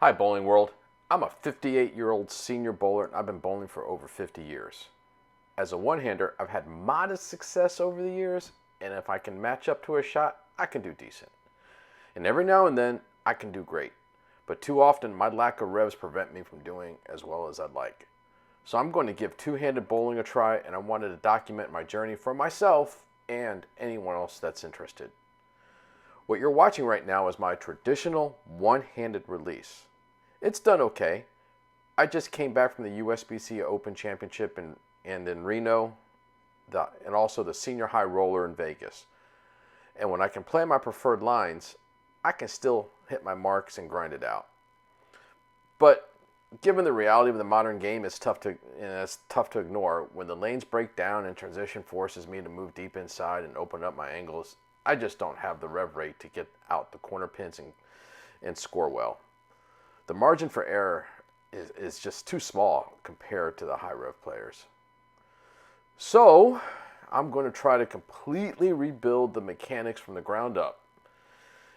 Hi, Bowling World. I'm a 58-year-old senior bowler, and I've been bowling for over 50 years. As a one-hander, I've had modest success over the years, and if I can match up to a shot, I can do decent. And every now and then, I can do great. But too often, my lack of revs prevent me from doing as well as I'd like. So I'm going to give two-handed bowling a try, and I wanted to document my journey for myself and anyone else that's interested. What you're watching right now is my traditional one-handed release. It's done okay. I just came back from the USBC Open Championship and in Reno, and also the Senior High Roller in Vegas. And when I can play my preferred lines, I can still hit my marks and grind it out. But given the reality of the modern game, it's tough to ignore. When the lanes break down and transition forces me to move deep inside and open up my angles, I just don't have the rev rate to get out the corner pins and score well. The margin for error is just too small compared to the high rev players. So I'm going to try to completely rebuild the mechanics from the ground up.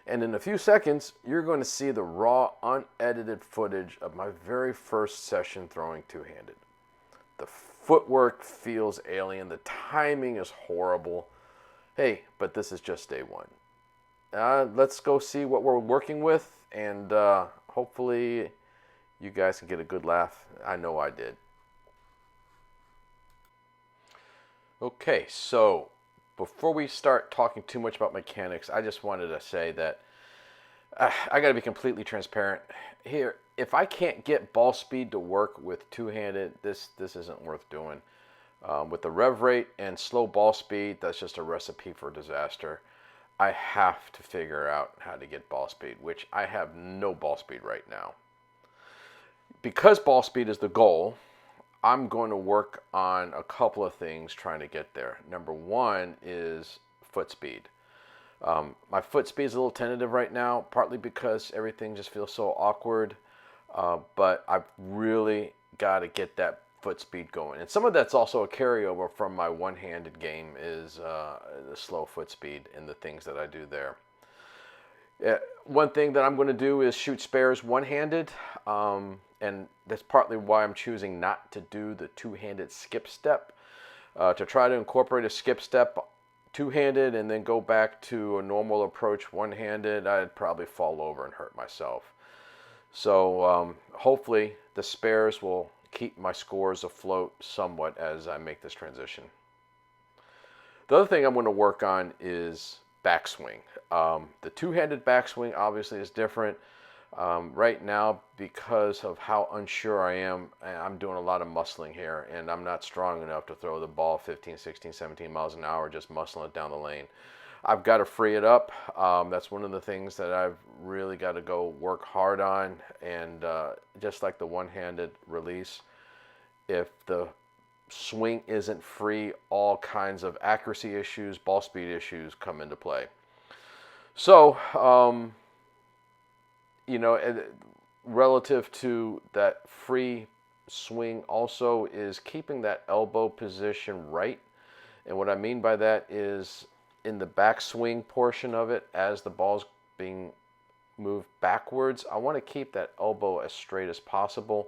And in a few seconds, you're going to see the raw, unedited footage of my very first session throwing two-handed. The footwork feels alien. The timing is horrible. Hey, but this is just day one. Let's go see what we're working with, and hopefully you guys can get a good laugh. I know I did. Okay, so before we start talking too much about mechanics, I just wanted to say that I got to be completely transparent here. If I can't get ball speed to work with two-handed, this isn't worth doing. With the rev rate and slow ball speed, that's just a recipe for disaster. I have to figure out how to get ball speed, which I have no ball speed right now. Because ball speed is the goal, I'm going to work on a couple of things trying to get there. Number one is foot speed. My foot speed is a little tentative right now, partly because everything just feels so awkward. But I've really got to get that foot speed going. And some of that's also a carryover from my one-handed game is the slow foot speed and the things that I do there. One thing that I'm going to do is shoot spares one-handed. And that's partly why I'm choosing not to do the two-handed skip step. To try to incorporate a skip step two-handed and then go back to a normal approach one-handed, I'd probably fall over and hurt myself. So hopefully the spares will keep my scores afloat somewhat as I make this transition. The other thing I'm going to work on is backswing. The two-handed backswing obviously is different. Right now, because of how unsure I am, I'm doing a lot of muscling here, and I'm not strong enough to throw the ball 15, 16, 17 miles an hour just muscling it down the lane. I've got to free it up. That's one of the things that I've really got to go work hard on, and just like the one-handed release, if the swing isn't free, all kinds of accuracy issues, ball speed issues come into play. So, relative to that free swing also is keeping that elbow position right. And what I mean by that is in the backswing portion of it, as the ball's being moved backwards, I want to keep that elbow as straight as possible.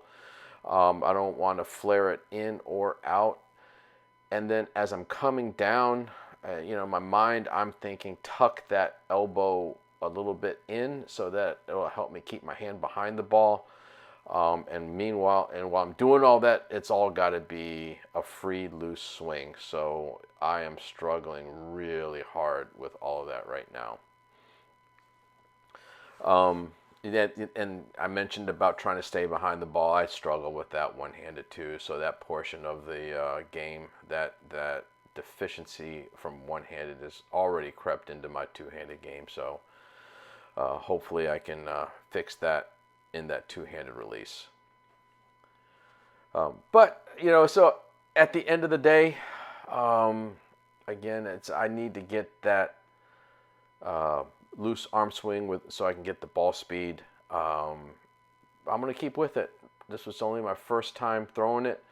I don't want to flare it in or out. And then as I'm coming down, my mind, I'm thinking tuck that elbow a little bit in so that it will help me keep my hand behind the ball. And while I'm doing all that, it's all got to be a free, loose swing. So I am struggling really hard with all of that right now. And I mentioned about trying to stay behind the ball. I struggle with that one-handed too. So that portion of the game, that deficiency from one-handed is already crept into my two-handed game. So hopefully I can fix that in that two-handed release. But so at the end of the day, again, I need to get that loose arm swing so I can get the ball speed. I'm going to keep with it. This was only my first time throwing it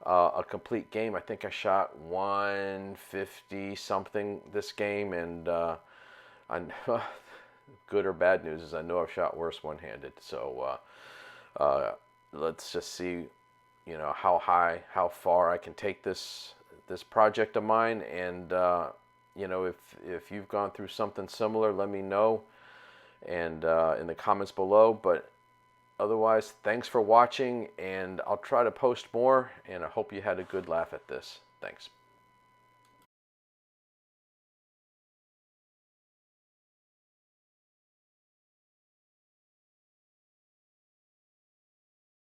a complete game. I think I shot 150 something this game, and good or bad news is I know I've shot worse one-handed. So let's just see, you know, how high, how far I can take this project of mine. And you know, if you've gone through something similar, let me know, and in the comments below. But otherwise, thanks for watching, and I'll try to post more, and I hope you had a good laugh at this. Thanks.